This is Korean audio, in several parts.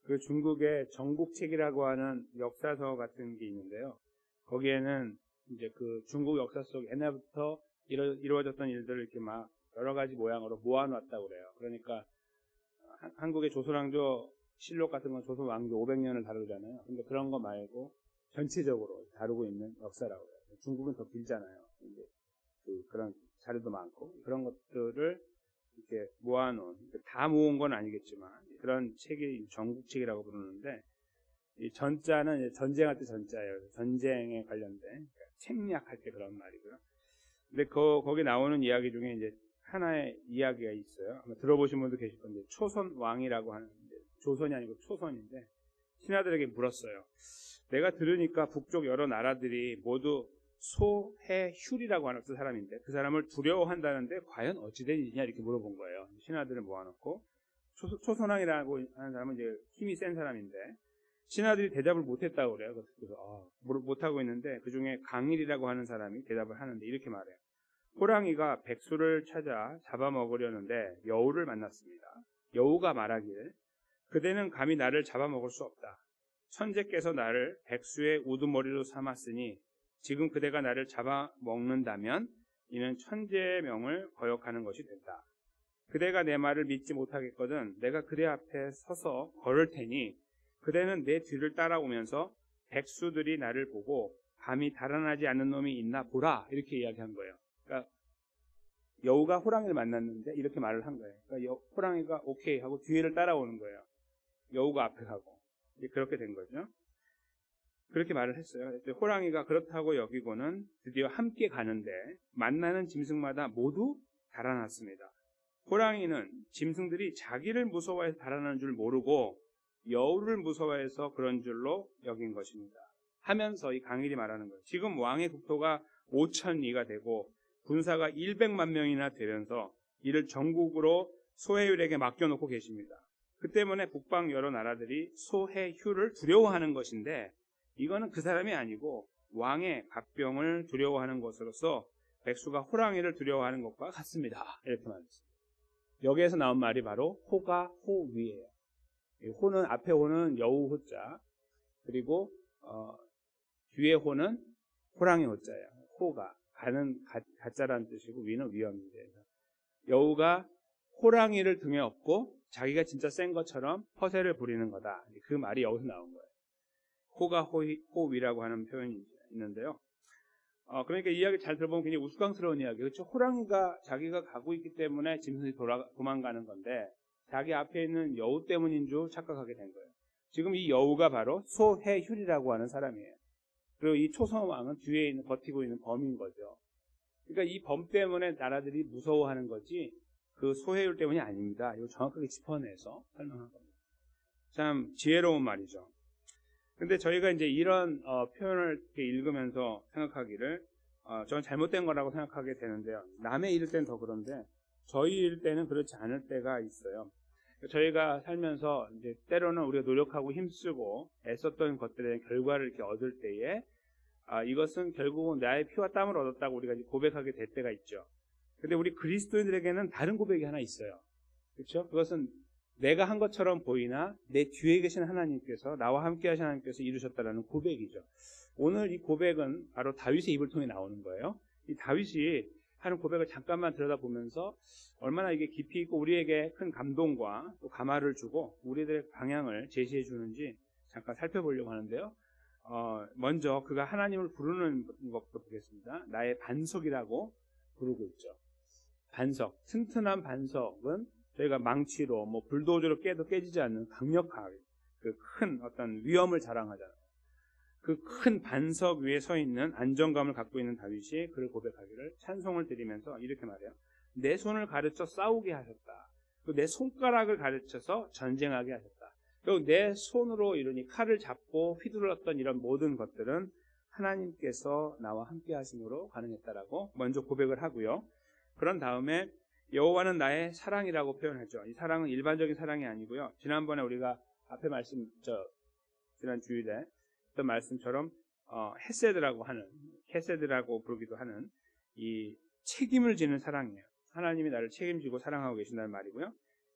그 중국의 정국책이라고 하는 역사서 같은 게 있는데요. 거기에는 이제 그 중국 역사 속 옛날부터 이루어졌던 일들을 이렇게 막 여러 가지 모양으로 모아놨다고 그래요. 그러니까 한국의 조선왕조 실록 같은 건 조선 왕조 500년을 다루잖아요. 근데 그런 거 말고 전체적으로 다루고 있는 역사라고 해요. 중국은 더 길잖아요. 이제 그런 자료도 많고 그런 것들을 이렇게 모아놓은, 다 모은 건 아니겠지만 그런 책이 정국책이라고 부르는데, 이 전자는 전쟁할 때 전자예요. 전쟁에 관련된, 그러니까 책략할 때 그런 말이고요. 근데 거기 나오는 이야기 중에 이제 하나의 이야기가 있어요. 아마 들어보신 분도 계실 건데, 초선 왕이라고 하는데, 조선이 아니고 초선인데, 신하들에게 물었어요. 내가 들으니까 북쪽 여러 나라들이 모두 소해휴리라고 하는 그 사람인데, 그 사람을 두려워한다는데 과연 어찌 된 일이냐, 이렇게 물어본 거예요. 신하들을 모아놓고. 초선왕이라고 하는 사람은 이제 힘이 센 사람인데, 신하들이 대답을 못했다고 그래요. 그래서 못하고 있는데, 그 중에 강일이라고 하는 사람이 대답을 하는데 이렇게 말해요. 호랑이가 백수를 찾아 잡아먹으려는데 여우를 만났습니다. 여우가 말하길, 그대는 감히 나를 잡아먹을 수 없다. 천재께서 나를 백수의 우두머리로 삼았으니 지금 그대가 나를 잡아먹는다면 이는 천재의 명을 거역하는 것이 된다. 그대가 내 말을 믿지 못하겠거든 내가 그대 앞에 서서 걸을 테니 그대는 내 뒤를 따라오면서 백수들이 나를 보고 감히 달아나지 않는 놈이 있나 보라, 이렇게 이야기한 거예요. 그러니까 여우가 호랑이를 만났는데 이렇게 말을 한 거예요. 그러니까 호랑이가 오케이 하고 뒤를 따라오는 거예요. 여우가 앞에 가고. 그렇게 된 거죠. 그렇게 말을 했어요. 호랑이가 그렇다고 여기고는 드디어 함께 가는데 만나는 짐승마다 모두 달아났습니다. 호랑이는 짐승들이 자기를 무서워해서 달아나는 줄 모르고 여우를 무서워해서 그런 줄로 여긴 것입니다. 하면서 이 강일이 말하는 거예요. 지금 왕의 국토가 5,000리가 되고 군사가 100만 명이나 되면서 이를 전국으로 소해율에게 맡겨놓고 계십니다. 그 때문에 북방 여러 나라들이 소해휴를 두려워하는 것인데, 이거는 그 사람이 아니고 왕의 갑병을 두려워하는 것으로서 백수가 호랑이를 두려워하는 것과 같습니다. 이렇게 말했습니다. 여기에서 나온 말이 바로 호가 호위예요. 호는, 앞에 호는 여우 호자, 그리고 뒤에 호는 호랑이 호자예요. 호가 가는 가짜라는 뜻이고 위는 위험인데, 여우가 호랑이를 등에 업고 자기가 진짜 센 것처럼 허세를 부리는 거다. 그 말이 여기서 나온 거예요. 호가 호위라고 하는 표현이 있는데요. 그러니까 이 이야기 잘 들어보면 굉장히 우스꽝스러운 이야기. 그렇죠? 호랑이가 자기가 가고 있기 때문에 짐승이 도망가는 건데, 자기 앞에 있는 여우 때문인 줄 착각하게 된 거예요. 지금 이 여우가 바로 소해휴리라고 하는 사람이에요. 그리고 이 초선왕은 뒤에 있는, 버티고 있는 범인 거죠. 그러니까 이 범 때문에 나라들이 무서워하는 거지 그 소해율 때문이 아닙니다. 이거 정확하게 짚어내서 설명한 겁니다. 참 지혜로운 말이죠. 근데 저희가 이제 이런 표현을 이렇게 읽으면서 생각하기를 저는 잘못된 거라고 생각하게 되는데요. 남의 일일 때는 더 그런데 저희 일일 때는 그렇지 않을 때가 있어요. 저희가 살면서 이제 때로는 우리가 노력하고 힘쓰고 애썼던 것들의 결과를 이렇게 얻을 때에 이것은 결국은 나의 피와 땀을 얻었다고 우리가 이제 고백하게 될 때가 있죠. 근데 우리 그리스도인들에게는 다른 고백이 하나 있어요. 그렇죠? 그것은 내가 한 것처럼 보이나 내 뒤에 계신 하나님께서, 나와 함께 하신 하나님께서 이루셨다라는 고백이죠. 오늘 이 고백은 바로 다윗의 입을 통해 나오는 거예요. 이 다윗이 하는 고백을 잠깐만 들여다보면서 얼마나 이게 깊이 있고 우리에게 큰 감동과 또 감화를 주고 우리들의 방향을 제시해 주는지 잠깐 살펴보려고 하는데요. 먼저 그가 하나님을 부르는 것부터 보겠습니다. 나의 반석이라고 부르고 있죠. 반석, 튼튼한 반석은 저희가 망치로 불도저로 깨도 깨지지 않는 강력한 그 큰 어떤 위엄을 자랑하잖아요. 그 큰 반석 위에 서 있는 안정감을 갖고 있는 다윗이 그를 고백하기를, 찬송을 드리면서 이렇게 말해요. 내 손을 가르쳐 싸우게 하셨다. 내 손가락을 가르쳐서 전쟁하게 하셨다. 그리고 내 손으로 이러니 칼을 잡고 휘둘렀던 이런 모든 것들은 하나님께서 나와 함께 하심으로 가능했다라고 먼저 고백을 하고요. 그런 다음에 여호와는 나의 사랑이라고 표현하죠. 이 사랑은 일반적인 사랑이 아니고요. 지난번에 우리가 앞에 지난 주일에 했던 말씀처럼 헤세드라고 부르기도 하는 이 책임을 지는 사랑이에요. 하나님이 나를 책임지고 사랑하고 계신다는 말이고요.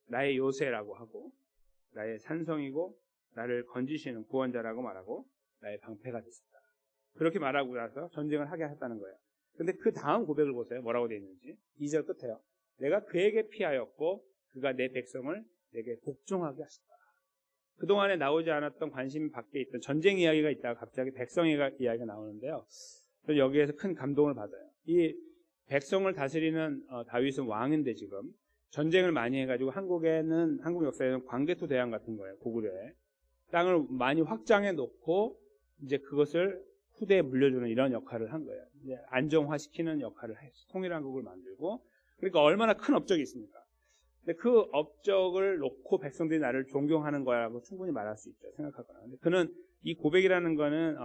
나의 요새라고 하고 나의 산성이고 나를 건지시는 구원자라고 말하고 나의 방패가 됐습니다. 그렇게 말하고 나서 전쟁을 하게 했다는 거예요. 근데 그 다음 고백을 보세요. 뭐라고 되어 있는지. 2절 끝에요. 내가 그에게 피하였고 그가 내 백성을 내게 복종하게 하셨다. 그동안에 나오지 않았던 관심 밖에 있던 전쟁 이야기가 있다가 갑자기 백성 이야기가 나오는데요. 저는 여기에서 큰 감동을 받아요. 이 백성을 다스리는 다윗은 왕인데 지금 전쟁을 많이 해가지고 한국 역사에는 광개토 대왕 같은 거예요. 고구려에. 땅을 많이 확장해 놓고 이제 그것을 후대에 물려주는 이런 역할을 한 거예요. 이제 안정화시키는 역할을 해서 통일한국을 만들고, 그러니까 얼마나 큰 업적이 있습니까? 근데 그 업적을 놓고 백성들이 나를 존경하는 거라고 충분히 말할 수 있죠. 생각하거나. 근데 그는 이 고백이라는 거는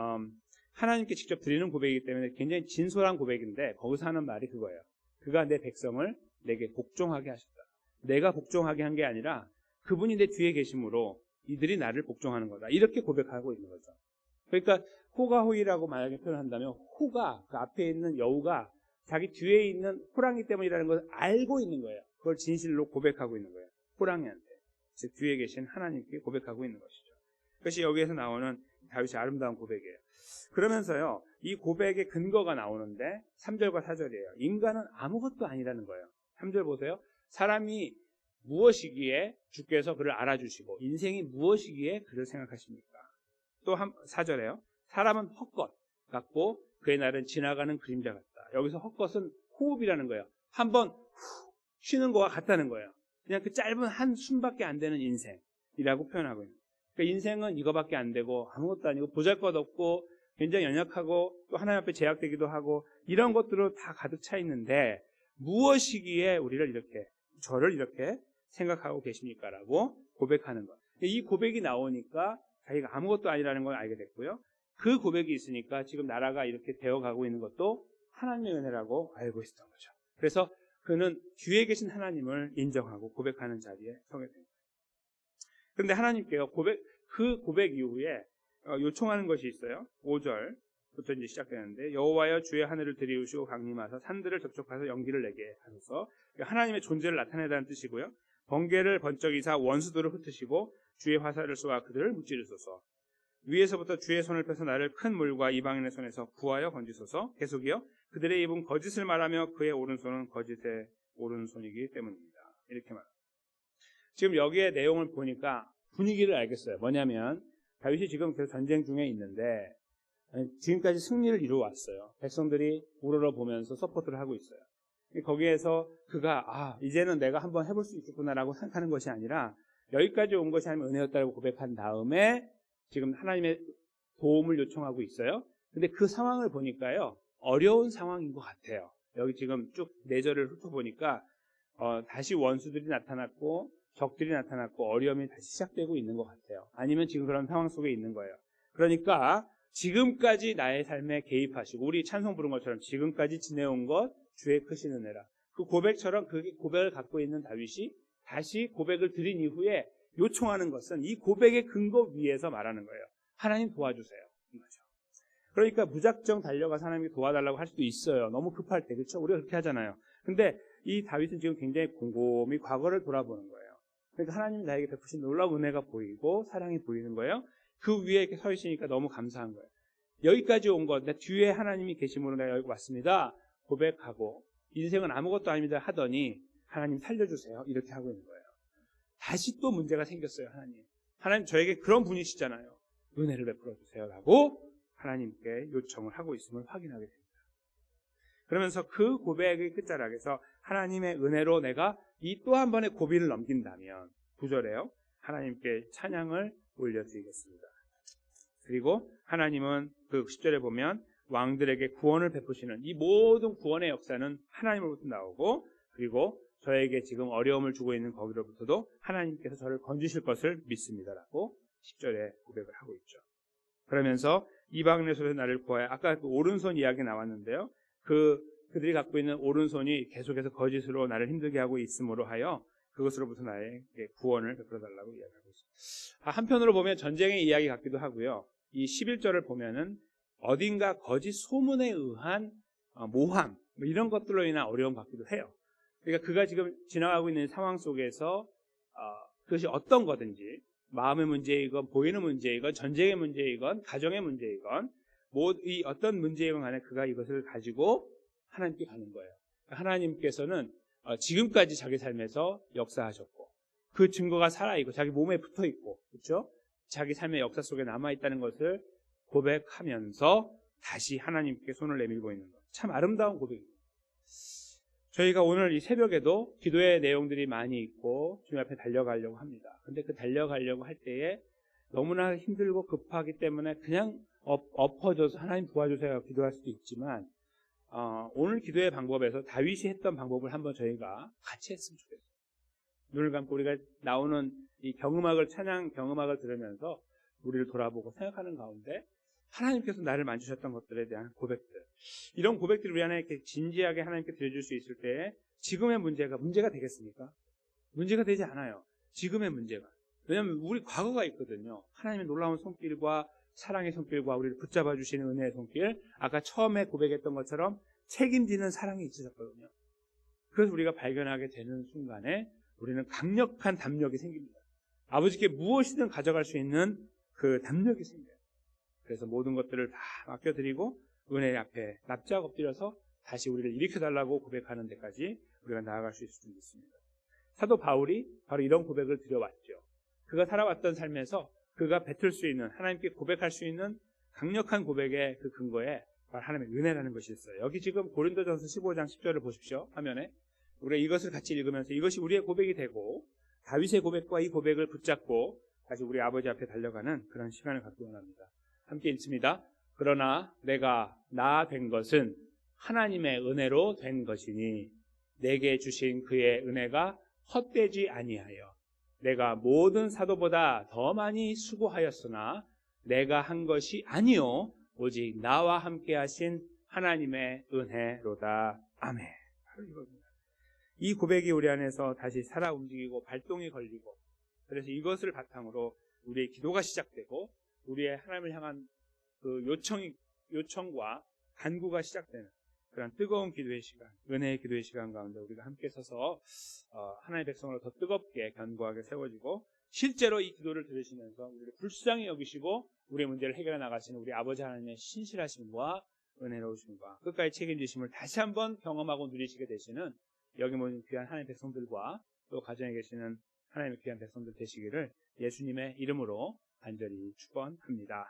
하나님께 직접 드리는 고백이기 때문에 굉장히 진솔한 고백인데 거기서 하는 말이 그거예요. 그가 내 백성을 내게 복종하게 하셨다. 내가 복종하게 한 게 아니라 그분이 내 뒤에 계심으로 이들이 나를 복종하는 거다. 이렇게 고백하고 있는 거죠. 그러니까 호가호이라고 만약에 표현한다면 호가, 그 앞에 있는 여우가 자기 뒤에 있는 호랑이 때문이라는 것을 알고 있는 거예요. 그걸 진실로 고백하고 있는 거예요. 호랑이한테. 즉 뒤에 계신 하나님께 고백하고 있는 것이죠. 그것이 여기에서 나오는 다윗의 아름다운 고백이에요. 그러면서요, 이 고백의 근거가 나오는데 3절과 4절이에요. 인간은 아무것도 아니라는 거예요. 3절 보세요. 사람이 무엇이기에 주께서 그를 알아주시고 인생이 무엇이기에 그를 생각하십니까? 또 4절에요. 사람은 헛것 같고 그의 날은 지나가는 그림자 같다. 여기서 헛것은 호흡이라는 거예요. 한번 쉬는 거와 같다는 거예요. 그냥 그 짧은 한숨밖에 안 되는 인생이라고 표현하고 있는 거예요. 그러니까 인생은 이거밖에 안 되고 아무것도 아니고 보잘것없고 굉장히 연약하고 또 하나님 앞에 제약되기도 하고 이런 것들로 다 가득 차 있는데 무엇이기에 저를 이렇게 생각하고 계십니까? 라고 고백하는 것. 이 고백이 나오니까 자기가 아무것도 아니라는 걸 알게 됐고요. 그 고백이 있으니까 지금 나라가 이렇게 되어가고 있는 것도 하나님의 은혜라고 알고 있었던 거죠. 그래서 그는 뒤에 계신 하나님을 인정하고 고백하는 자리에 서게 됩니다. 그런데 하나님께요, 그 고백 이후에 요청하는 것이 있어요. 5절부터 이제 시작되는데, 여호와여 주의 하늘을 들이우시고 강림하사 산들을 접촉하서 연기를 내게 하소서. 하나님의 존재를 나타내다는 뜻이고요. 번개를 번쩍이사 원수들을 흩으시고 주의 화살을 쏘아 그들을 무찌르소서. 위에서부터 주의 손을 펴서 나를 큰 물과 이방인의 손에서 구하여 건지소서. 계속이요. 그들의 입은 거짓을 말하며 그의 오른손은 거짓의 오른손이기 때문입니다. 이렇게 말합니다. 지금 여기에 내용을 보니까 분위기를 알겠어요. 뭐냐면 다윗이 지금 계속 전쟁 중에 있는데 지금까지 승리를 이루어왔어요. 백성들이 우러러보면서 서포트를 하고 있어요. 거기에서 그가 이제는 내가 한번 해볼 수 있겠구나라고 생각하는 것이 아니라 여기까지 온 것이 하나님의 은혜였다고 고백한 다음에 지금 하나님의 도움을 요청하고 있어요. 근데 그 상황을 보니까요, 어려운 상황인 것 같아요. 여기 지금 쭉 4절을 훑어보니까 다시 원수들이 나타났고 적들이 나타났고 어려움이 다시 시작되고 있는 것 같아요. 아니면 지금 그런 상황 속에 있는 거예요. 그러니까 지금까지 나의 삶에 개입하시고 우리 찬송 부른 것처럼 지금까지 지내온 것 주의 크신 은혜라. 그 고백처럼 그 고백을 갖고 있는 다윗이 다시 고백을 드린 이후에 요청하는 것은 이 고백의 근거 위에서 말하는 거예요. 하나님 도와주세요. 이거죠. 그러니까 무작정 달려가서 하나님이 도와달라고 할 수도 있어요. 너무 급할 때. 그렇죠? 우리가 그렇게 하잖아요. 근데 이 다윗은 지금 굉장히 곰곰이 과거를 돌아보는 거예요. 그러니까 하나님이 나에게 베푸신 놀라운 은혜가 보이고 사랑이 보이는 거예요. 그 위에 이렇게 서 있으니까 너무 감사한 거예요. 여기까지 온 것, 내 뒤에 하나님이 계심으로 내가 여기 왔습니다. 고백하고 인생은 아무것도 아닙니다 하더니 하나님 살려주세요. 이렇게 하고 있는 거예요. 다시 또 문제가 생겼어요. 하나님 저에게 그런 분이시잖아요. 은혜를 베풀어 주세요 라고 하나님께 요청을 하고 있음을 확인하게 됩니다. 그러면서 그 고백의 끝자락에서 하나님의 은혜로 내가 이 또 한 번의 고비를 넘긴다면 9절에요. 하나님께 찬양을 올려드리겠습니다. 그리고 하나님은 그 10절에 보면 왕들에게 구원을 베푸시는 이 모든 구원의 역사는 하나님으로부터 나오고 그리고 저에게 지금 어려움을 주고 있는 거기로부터도 하나님께서 저를 건지실 것을 믿습니다라고 10절에 고백을 하고 있죠. 그러면서 이방인의 손에서 나를 구하여 아까 그 오른손 이야기 나왔는데요. 그들이 갖고 있는 오른손이 계속해서 거짓으로 나를 힘들게 하고 있음으로 하여 그것으로부터 나에게 구원을 베풀어달라고 이야기하고 있습니다. 한편으로 보면 전쟁의 이야기 같기도 하고요. 이 11절을 보면은 어딘가 거짓 소문에 의한 모함 이런 것들로 인한 어려움 같기도 해요. 그러니까 그가 지금 지나가고 있는 상황 속에서 그것이 어떤 거든지 마음의 문제이건 보이는 문제이건 전쟁의 문제이건 가정의 문제이건 이 어떤 문제이건 간에 그가 이것을 가지고 하나님께 가는 거예요. 하나님께서는 지금까지 자기 삶에서 역사하셨고 그 증거가 살아있고 자기 몸에 붙어있고 그렇죠? 자기 삶의 역사 속에 남아있다는 것을 고백하면서 다시 하나님께 손을 내밀고 있는 것. 참 아름다운 고백입니다. 저희가 오늘 이 새벽에도 기도의 내용들이 많이 있고 주님 앞에 달려가려고 합니다. 근데 그 달려가려고 할 때에 너무나 힘들고 급하기 때문에 그냥 엎어져서 하나님 도와주세요 기도할 수도 있지만 오늘 기도의 방법에서 다윗이 했던 방법을 한번 저희가 같이 했으면 좋겠어요. 눈을 감고 우리가 나오는 이 찬양 경음악을 들으면서 우리를 돌아보고 생각하는 가운데 하나님께서 나를 만지셨던 것들에 대한 고백들, 이런 고백들이 우리 안에 이렇게 진지하게 하나님께 드려줄 수 있을 때 지금의 문제가 되겠습니까? 문제가 되지 않아요. 지금의 문제가. 왜냐하면 우리 과거가 있거든요. 하나님의 놀라운 손길과 사랑의 손길과 우리를 붙잡아 주시는 은혜의 손길, 아까 처음에 고백했던 것처럼 책임지는 사랑이 있으셨거든요. 그래서 우리가 발견하게 되는 순간에 우리는 강력한 담력이 생깁니다. 아버지께 무엇이든 가져갈 수 있는 그 담력이 생겨요. 그래서 모든 것들을 다 맡겨드리고 은혜 앞에 납작 엎드려서 다시 우리를 일으켜달라고 고백하는 데까지 우리가 나아갈 수 있을 줄 믿습니다. 사도 바울이 바로 이런 고백을 드려왔죠. 그가 살아왔던 삶에서 그가 뱉을 수 있는, 하나님께 고백할 수 있는 강력한 고백의 그 근거에 바로 하나님의 은혜라는 것이 있어요. 여기 지금 고린도전서 15장 10절을 보십시오. 화면에. 우리가 이것을 같이 읽으면서 이것이 우리의 고백이 되고 다윗의 고백과 이 고백을 붙잡고 다시 우리 아버지 앞에 달려가는 그런 시간을 갖기 원합니다. 함께 읽습니다. 그러나 내가 나 된 것은 하나님의 은혜로 된 것이니 내게 주신 그의 은혜가 헛되지 아니하여 내가 모든 사도보다 더 많이 수고하였으나 내가 한 것이 아니요 오직 나와 함께 하신 하나님의 은혜로다. 아멘. 바로 이겁니다. 이 고백이 우리 안에서 다시 살아 움직이고 발동이 걸리고 그래서 이것을 바탕으로 우리의 기도가 시작되고 우리의 하나님을 향한 그 요청과 간구가 시작되는 그런 뜨거운 기도의 시간, 은혜의 기도의 시간 가운데 우리가 함께 서서 하나님의 백성으로 더 뜨겁게 견고하게 세워지고 실제로 이 기도를 들으시면서 우리를 불쌍히 여기시고 우리의 문제를 해결해 나가시는 우리 아버지 하나님의 신실하심과 은혜로우심과 끝까지 책임지심을 다시 한번 경험하고 누리시게 되시는 여기 모인 귀한 하나님의 백성들과 또 가정에 계시는 하나님의 귀한 백성들 되시기를 예수님의 이름으로 간절히 축원합니다.